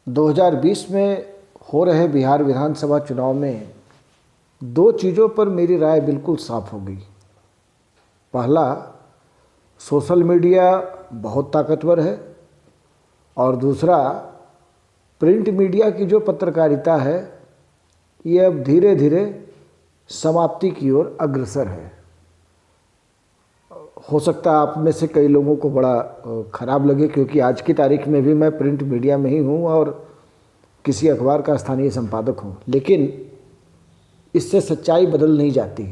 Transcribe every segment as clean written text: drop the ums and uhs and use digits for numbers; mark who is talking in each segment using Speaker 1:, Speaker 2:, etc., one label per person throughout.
Speaker 1: 2020 में हो रहे बिहार विधानसभा चुनाव में दो चीज़ों पर मेरी राय बिल्कुल साफ हो गई। पहला, सोशल मीडिया बहुत ताकतवर है और दूसरा, प्रिंट मीडिया की जो पत्रकारिता है ये अब धीरे धीरे समाप्ति की ओर अग्रसर है। हो सकता है आप में से कई लोगों को बड़ा ख़राब लगे, क्योंकि आज की तारीख में भी मैं प्रिंट मीडिया में ही हूँ और किसी अखबार का स्थानीय संपादक हूँ, लेकिन इससे सच्चाई बदल नहीं जाती।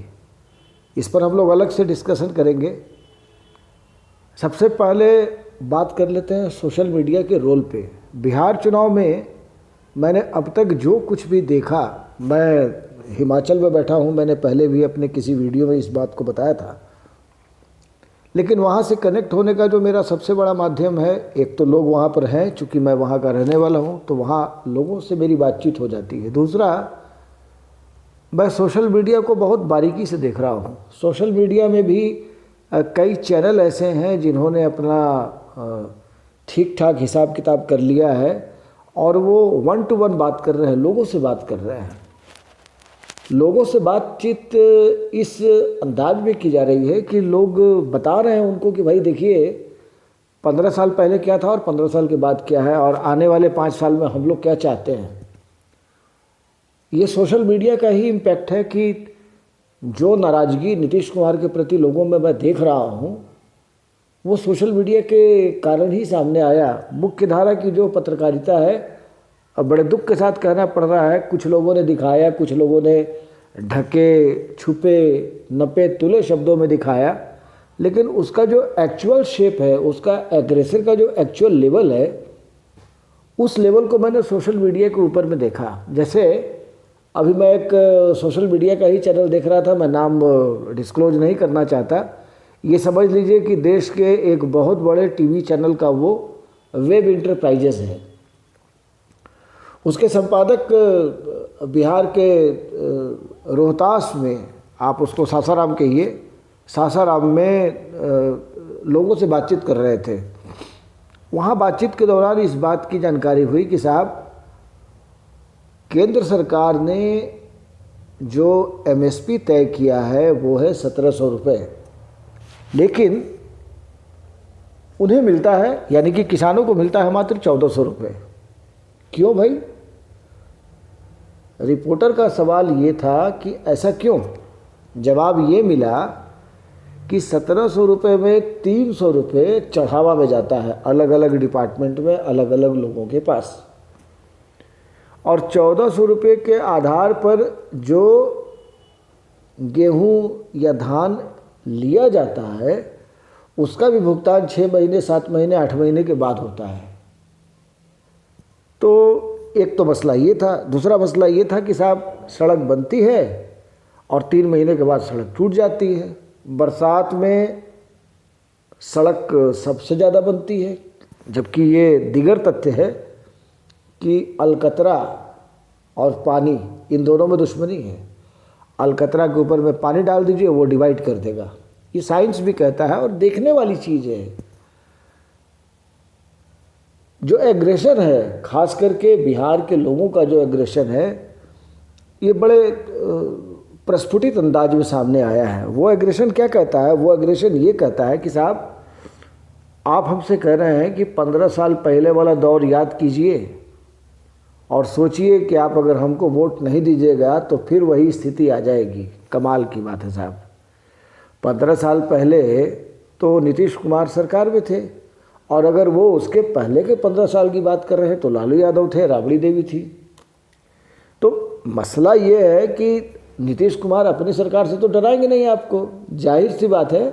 Speaker 1: इस पर हम लोग अलग से डिस्कशन करेंगे। सबसे पहले बात कर लेते हैं सोशल मीडिया के रोल पे। बिहार चुनाव में मैंने अब तक जो कुछ भी देखा, मैं हिमाचल में बैठा हूँ, मैंने पहले भी अपने किसी वीडियो में इस बात को बताया था, लेकिन वहाँ से कनेक्ट होने का जो मेरा सबसे बड़ा माध्यम है, एक तो लोग वहाँ पर हैं, चूँकि मैं वहाँ का रहने वाला हूँ तो वहाँ लोगों से मेरी बातचीत हो जाती है। दूसरा, मैं सोशल मीडिया को बहुत बारीकी से देख रहा हूँ। सोशल मीडिया में भी कई चैनल ऐसे हैं जिन्होंने अपना ठीक ठाक हिसाब किताब कर लिया है और वो 1 to 1 बात कर रहे हैं, लोगों से बात कर रहे हैं। लोगों से बातचीत इस अंदाज में की जा रही है कि लोग बता रहे हैं उनको कि भाई देखिए 15 साल पहले क्या था और 15 साल के बाद क्या है और आने वाले 5 साल में हम लोग क्या चाहते हैं। ये सोशल मीडिया का ही इम्पैक्ट है कि जो नाराज़गी नीतीश कुमार के प्रति लोगों में मैं देख रहा हूँ वो सोशल मीडिया के कारण ही सामने आया। मुख्य धारा की जो पत्रकारिता है, अब बड़े दुख के साथ कहना पड़ रहा है, कुछ लोगों ने दिखाया, कुछ लोगों ने ढके छुपे नपे तुले शब्दों में दिखाया, लेकिन उसका जो एक्चुअल शेप है, उसका एग्रेसर का जो एक्चुअल लेवल है, उस लेवल को मैंने सोशल मीडिया के ऊपर में देखा। जैसे अभी मैं एक सोशल मीडिया का ही चैनल देख रहा था, मैं नाम डिस्क्लोज नहीं करना चाहता। ये समझ लीजिए कि देश के एक बहुत बड़े टीवी चैनल का वो वेब इंटरप्राइजेस है। उसके संपादक बिहार के रोहतास में, आप उसको सासाराम कहिए, सासाराम में लोगों से बातचीत कर रहे थे। वहाँ बातचीत के दौरान इस बात की जानकारी हुई कि साहब, केंद्र सरकार ने जो एमएसपी तय किया है वो है 1700 रुपये, लेकिन उन्हें मिलता है, यानी कि किसानों को मिलता है मात्र 1400 रुपये। क्यों भाई? रिपोर्टर का सवाल ये था कि ऐसा क्यों? जवाब ये मिला कि 1700 रुपये में 300 रुपये चढ़ावा में जाता है अलग अलग डिपार्टमेंट में, अलग अलग लोगों के पास, और 1400 रुपये के आधार पर जो गेहूं या धान लिया जाता है उसका भी भुगतान 6 महीने, 7 महीने, 8 महीने के बाद होता है। तो एक तो मसला ये था। दूसरा मसला ये था कि साहब, सड़क बनती है और 3 महीने के बाद सड़क टूट जाती है। बरसात में सड़क सबसे ज़्यादा बनती है, जबकि ये दिगर तथ्य है कि अलकतरा और पानी, इन दोनों में दुश्मनी है। अलकतरा के ऊपर में पानी डाल दीजिए, वो डिवाइड कर देगा। ये साइंस भी कहता है और देखने वाली चीज़ है। जो एग्रेशन है, खास करके बिहार के लोगों का जो एग्रेशन है, ये बड़े प्रस्फुटित अंदाज में सामने आया है। वो एग्रेशन क्या कहता है? वो एग्रेशन ये कहता है कि साहब, आप हमसे कह रहे हैं कि 15 साल पहले वाला दौर याद कीजिए और सोचिए कि आप अगर हमको वोट नहीं दीजिएगा तो फिर वही स्थिति आ जाएगी। कमाल की बात है साहब। 15 साल पहले तो नीतीश कुमार सरकार में थे, और अगर वो उसके पहले के 15 साल की बात कर रहे हैं तो लालू यादव थे, राबड़ी देवी थी। तो मसला ये है कि नीतीश कुमार अपनी सरकार से तो डराएंगे नहीं आपको। जाहिर सी बात है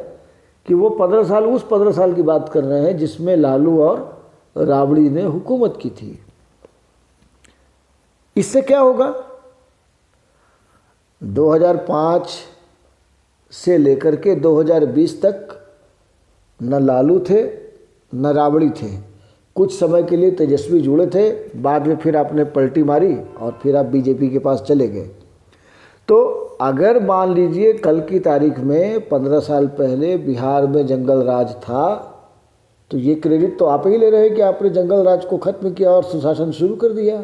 Speaker 1: कि वो 15 साल उस 15 साल की बात कर रहे हैं जिसमें लालू और राबड़ी ने हुकूमत की थी। इससे क्या होगा? 2005 से लेकर के 2020 तक न लालू थे न राबड़ी थे। कुछ समय के लिए तेजस्वी जुड़े थे, बाद में फिर आपने पलटी मारी और फिर आप बीजेपी के पास चले गए। तो अगर मान लीजिए कल की तारीख में 15 साल पहले बिहार में जंगल राज था तो ये क्रेडिट तो आप ही ले रहे हैं कि आपने जंगल राज को खत्म किया और सुशासन शुरू कर दिया।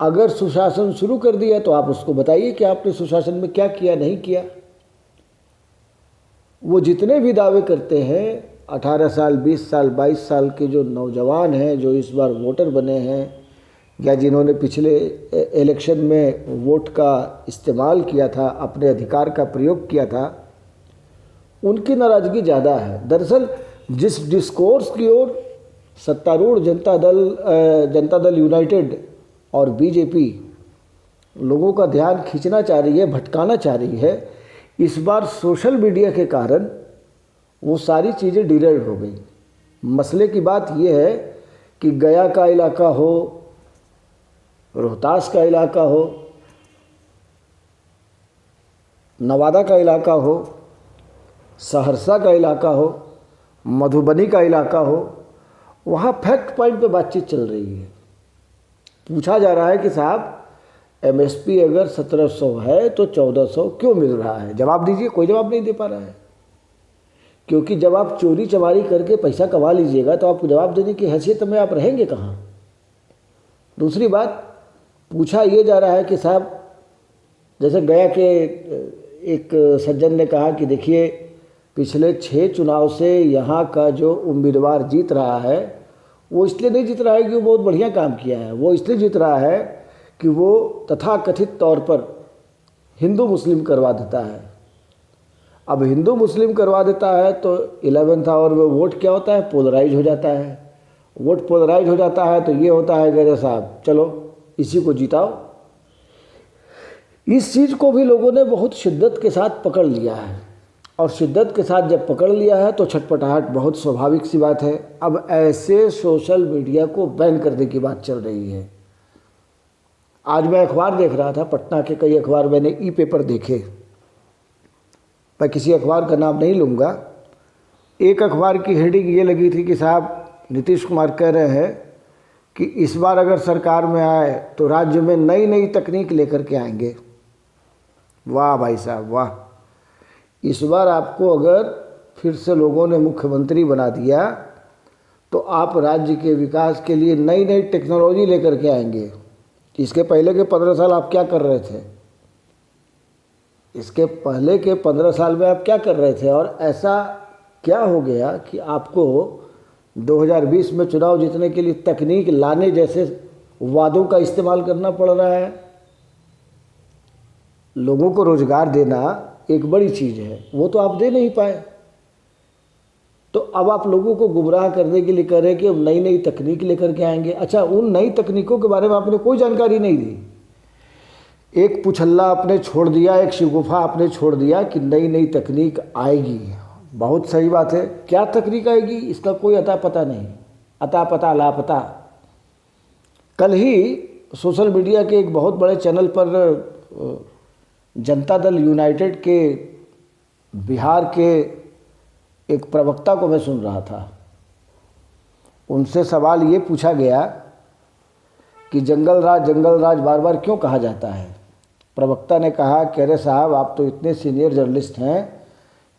Speaker 1: अगर सुशासन शुरू कर दिया तो आप उसको बताइए कि आपने सुशासन में क्या किया, नहीं किया। वो जितने भी दावे करते हैं, 18 साल, 20 साल, 22 साल के जो नौजवान हैं, जो इस बार वोटर बने हैं या जिन्होंने पिछले इलेक्शन में वोट का इस्तेमाल किया था, अपने अधिकार का प्रयोग किया था, उनकी नाराज़गी ज़्यादा है। दरअसल जिस डिस्कोर्स की ओर सत्तारूढ़ जनता दल यूनाइटेड और बीजेपी लोगों का ध्यान खींचना चाह रही है, भटकाना चाह रही है, इस बार सोशल मीडिया के कारण वो सारी चीज़ें डिरेल हो गई। मसले की बात यह है कि गया का इलाका हो, रोहतास का इलाका हो, नवादा का इलाका हो, सहरसा का इलाका हो, मधुबनी का इलाका हो, वहाँ फैक्ट पॉइंट पे बातचीत चल रही है। पूछा जा रहा है कि साहब एमएसपी अगर 1700 है तो 1400 क्यों मिल रहा है? जवाब दीजिए। कोई जवाब नहीं दे पा रहा है, क्योंकि जब आप चोरी चमारी करके पैसा कमा लीजिएगा तो आपको जवाब देने की हैसियत में आप रहेंगे कहाँ? दूसरी बात, पूछा ये जा रहा है कि साहब, जैसे गया के एक सज्जन ने कहा कि देखिए पिछले 6 चुनाव से यहाँ का जो उम्मीदवार जीत रहा है वो इसलिए नहीं जीत रहा है कि वो बहुत बढ़िया काम किया है, वो इसलिए जीत रहा है कि वो तथाकथित तौर पर हिंदू मुस्लिम करवा देता है। अब हिंदू मुस्लिम करवा देता है तो 11th आवर में वोट क्या होता है? पोलराइज हो जाता है। वोट पोलराइज हो जाता है तो ये होता है कि साहब चलो इसी को जिताओ। इस चीज़ को भी लोगों ने बहुत शिद्दत के साथ पकड़ लिया है, और शिद्दत के साथ जब पकड़ लिया है तो छटपटाहट बहुत स्वाभाविक सी बात है। अब ऐसे सोशल मीडिया को बैन करने की बात चल रही है। आज मैं अखबार देख रहा था, पटना के कई अखबार मैंने ई पेपर देखे, मैं किसी अखबार का नाम नहीं लूँगा। एक अखबार की हेडिंग ये लगी थी कि साहब नीतीश कुमार कह रहे हैं कि इस बार अगर सरकार में आए तो राज्य में नई नई तकनीक लेकर के आएंगे। वाह भाई साहब वाह! इस बार आपको अगर फिर से लोगों ने मुख्यमंत्री बना दिया तो आप राज्य के विकास के लिए नई नई टेक्नोलॉजी लेकर के आएंगे। इसके पहले के 15 साल आप क्या कर रहे थे? इसके पहले के 15 साल में आप क्या कर रहे थे? और ऐसा क्या हो गया कि आपको 2020 में चुनाव जीतने के लिए तकनीक लाने जैसे वादों का इस्तेमाल करना पड़ रहा है? लोगों को रोजगार देना एक बड़ी चीज़ है, वो तो आप दे नहीं पाए। तो अब आप लोगों को गुमराह करने के लिए कह रहे हैं कि अब नई नई तकनीक लेकर के आएंगे। अच्छा, उन नई तकनीकों के बारे में आपने कोई जानकारी नहीं दी। एक पुछल्ला आपने छोड़ दिया, एक शिगुफा आपने छोड़ दिया कि नई नई तकनीक आएगी। बहुत सही बात है, क्या तकनीक आएगी इसका कोई अता पता नहीं, अता पता लापता। कल ही सोशल मीडिया के एक बहुत बड़े चैनल पर जनता दल यूनाइटेड के बिहार के एक प्रवक्ता को मैं सुन रहा था। उनसे सवाल ये पूछा गया कि जंगल राज बार बार क्यों कहा जाता है? प्रवक्ता ने कहा कि अरे साहब, आप तो इतने सीनियर जर्नलिस्ट हैं,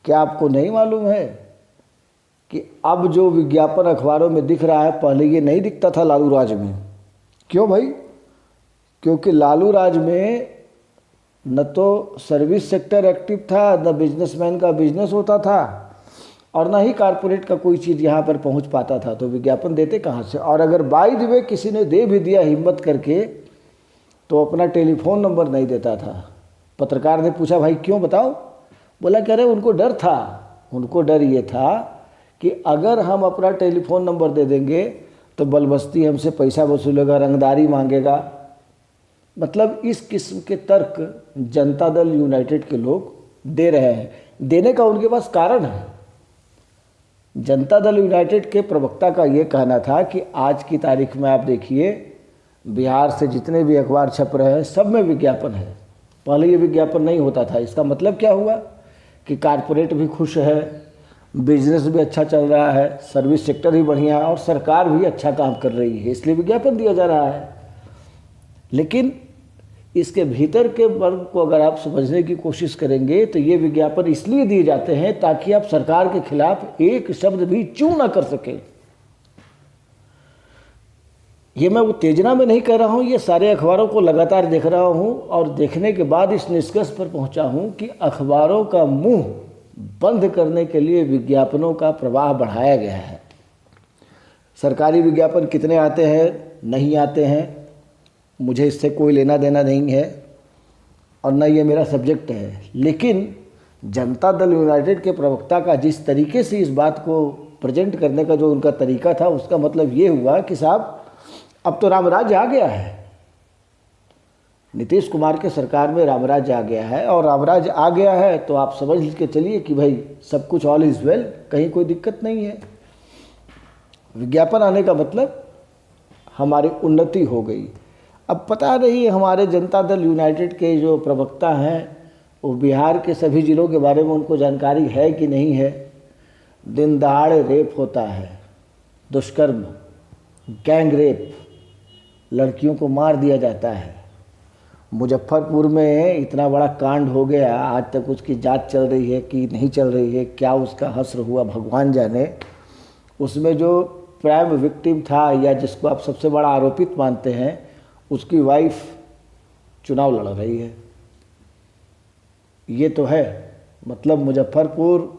Speaker 1: क्या आपको नहीं मालूम है कि अब जो विज्ञापन अखबारों में दिख रहा है पहले ये नहीं दिखता था लालू राज में। क्यों भाई? क्योंकि लालू राज में न तो सर्विस सेक्टर एक्टिव था, न बिजनेसमैन का बिजनेस होता था, और ना ही कारपोरेट का कोई चीज़ यहाँ पर पहुँच पाता था, तो विज्ञापन देते कहाँ से? और अगर बाय द वे किसी ने दे भी दिया हिम्मत करके तो अपना टेलीफोन नंबर नहीं देता था। पत्रकार ने पूछा भाई क्यों, बताओ? बोला कह रहे उनको डर था, उनको डर ये था कि अगर हम अपना टेलीफोन नंबर दे देंगे तो बलबस्ती हमसे पैसा वसूलेगा, रंगदारी मांगेगा। मतलब इस किस्म के तर्क जनता दल यूनाइटेड के लोग दे रहे हैं। देने का उनके पास कारण है। जनता दल यूनाइटेड के प्रवक्ता का ये कहना था कि आज की तारीख में आप देखिए बिहार से जितने भी अखबार छप रहे हैं सब में विज्ञापन है। पहले ये विज्ञापन नहीं होता था। इसका मतलब क्या हुआ कि कारपोरेट भी खुश है, बिजनेस भी अच्छा चल रहा है, सर्विस सेक्टर भी बढ़िया है और सरकार भी अच्छा काम कर रही है, इसलिए विज्ञापन दिया जा रहा है। लेकिन इसके भीतर के वर्ग को अगर आप समझने की कोशिश करेंगे तो ये विज्ञापन इसलिए दिए जाते हैं ताकि आप सरकार के खिलाफ एक शब्द भी चू ना कर सकें। ये मैं उत्तेजना में नहीं कह रहा हूँ, ये सारे अखबारों को लगातार देख रहा हूँ और देखने के बाद इस निष्कर्ष पर पहुँचा हूँ कि अखबारों का मुंह बंद करने के लिए विज्ञापनों का प्रवाह बढ़ाया गया है। सरकारी विज्ञापन कितने आते हैं, नहीं आते हैं, मुझे इससे कोई लेना देना नहीं है और न ये मेरा सब्जेक्ट है। लेकिन जनता दल यूनाइटेड के प्रवक्ता का जिस तरीके से इस बात को प्रेजेंट करने का जो उनका तरीका था, उसका मतलब ये हुआ कि साहब अब तो रामराज आ गया है। नीतीश कुमार के सरकार में रामराज आ गया है और रामराज आ गया है तो आप समझ के चलिए कि भाई सब कुछ ऑल इज़ वेल, कहीं कोई दिक्कत नहीं है। विज्ञापन आने का मतलब हमारी उन्नति हो गई। अब पता नहीं हमारे जनता दल यूनाइटेड के जो प्रवक्ता हैं वो बिहार के सभी ज़िलों के बारे में उनको जानकारी है कि नहीं है। दिन दहाड़े रेप होता है, दुष्कर्म, गैंग रेप, लड़कियों को मार दिया जाता है। मुजफ्फरपुर में इतना बड़ा कांड हो गया, आज तक उसकी जांच चल रही है कि नहीं चल रही है, क्या उसका हश्र हुआ भगवान जाने। उसमें जो प्राइम विक्टिम था या जिसको आप सबसे बड़ा आरोपित मानते हैं, उसकी वाइफ चुनाव लड़ रही है। ये तो है। मतलब मुजफ्फरपुर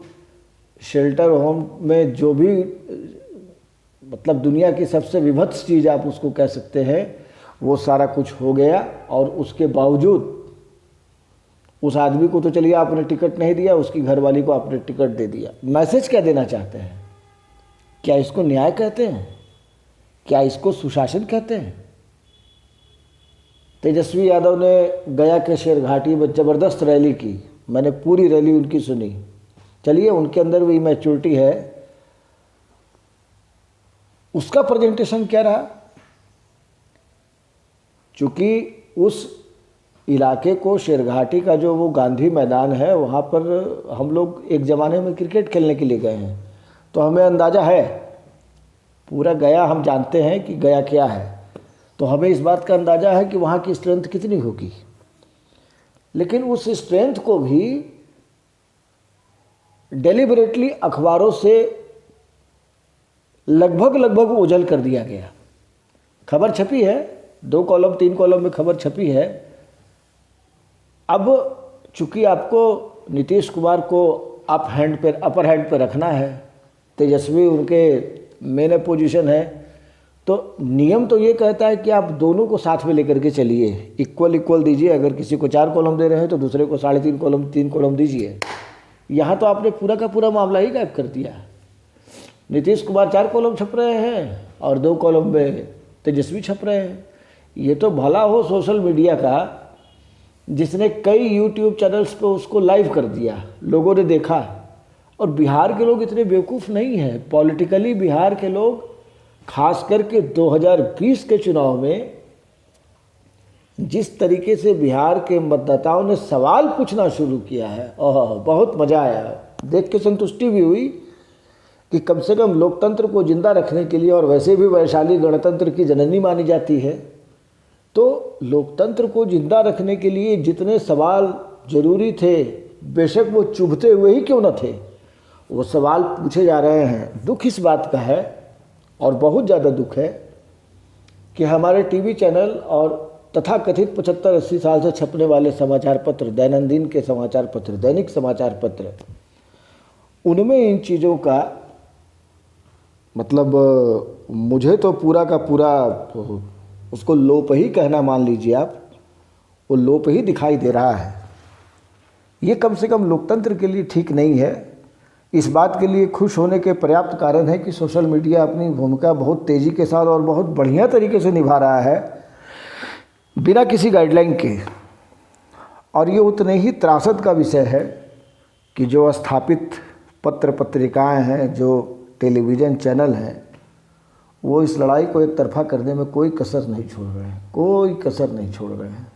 Speaker 1: शेल्टर होम में जो भी मतलब दुनिया की सबसे विभत्स चीज़ आप उसको कह सकते हैं, वो सारा कुछ हो गया। और उसके बावजूद उस आदमी को तो चलिए आपने टिकट नहीं दिया, उसकी घरवाली को आपने टिकट दे दिया। मैसेज क्या देना चाहते हैं? क्या इसको न्याय कहते हैं? क्या इसको सुशासन कहते हैं? तेजस्वी यादव ने गया के शेरघाटी में ज़बरदस्त रैली की, मैंने पूरी रैली उनकी सुनी। चलिए उनके अंदर भी मैच्योरिटी है। उसका प्रेजेंटेशन क्या रहा? चूँकि उस इलाके को शेरघाटी का जो वो गांधी मैदान है, वहाँ पर हम लोग एक ज़माने में क्रिकेट खेलने के लिए गए हैं, तो हमें अंदाज़ा है, पूरा गया हम जानते हैं कि गया क्या है, तो हमें इस बात का अंदाज़ा है कि वहाँ की स्ट्रेंथ कितनी होगी। लेकिन उस स्ट्रेंथ को भी डेलिबरेटली अखबारों से लगभग ओझल कर दिया गया। खबर छपी है, 2 कॉलम 3 कॉलम में खबर छपी है। अब चूंकि आपको नीतीश कुमार को अपर हैंड पे रखना है, तेजस्वी उनके मेन पोजीशन है, तो नियम तो ये कहता है कि आप दोनों को साथ में लेकर के चलिए, इक्वल दीजिए। अगर किसी को 4 कॉलम दे रहे हैं तो दूसरे को 3.5 कॉलम 3 कॉलम दीजिए। यहाँ तो आपने पूरा का पूरा मामला ही गायब कर दिया। नीतीश कुमार 4 कॉलम छप रहे हैं और 2 कॉलम में तेजस्वी छप रहे हैं। ये तो भला हो सोशल मीडिया का, जिसने कई यूट्यूब चैनल्स पे उसको लाइव कर दिया, लोगों ने देखा। और बिहार के लोग इतने बेवकूफ़ नहीं हैं। पॉलिटिकली बिहार के लोग खास करके 2020 के चुनाव में जिस तरीके से बिहार के मतदाताओं ने सवाल पूछना शुरू किया है, बहुत मज़ा आया। देख के संतुष्टि भी हुई कि कम से कम लोकतंत्र को जिंदा रखने के लिए, और वैसे भी वैशाली गणतंत्र की जननी मानी जाती है, तो लोकतंत्र को जिंदा रखने के लिए जितने सवाल जरूरी थे, बेशक वो चुभते हुए ही क्यों न थे, वो सवाल पूछे जा रहे हैं। दुख इस बात का है, और बहुत ज़्यादा दुख है, कि हमारे टीवी चैनल और तथा कथित 75-80 साल से छपने वाले समाचार पत्र, दैनंदिन के समाचार पत्र, दैनिक समाचार पत्र, उनमें इन चीज़ों का मतलब मुझे तो पूरा का पूरा उसको लोप ही कहना मान लीजिए आप, वो लोप ही दिखाई दे रहा है। ये कम से कम लोकतंत्र के लिए ठीक नहीं है। इस बात के लिए खुश होने के पर्याप्त कारण है कि सोशल मीडिया अपनी भूमिका बहुत तेज़ी के साथ और बहुत बढ़िया तरीके से निभा रहा है, बिना किसी गाइडलाइन के। और ये उतने ही त्रासद का विषय है कि जो स्थापित पत्र पत्रिकाएं हैं, जो टेलीविज़न चैनल हैं, वो इस लड़ाई को एक तरफा करने में कोई कसर नहीं छोड़ रहे हैं, कोई कसर नहीं छोड़ रहे हैं।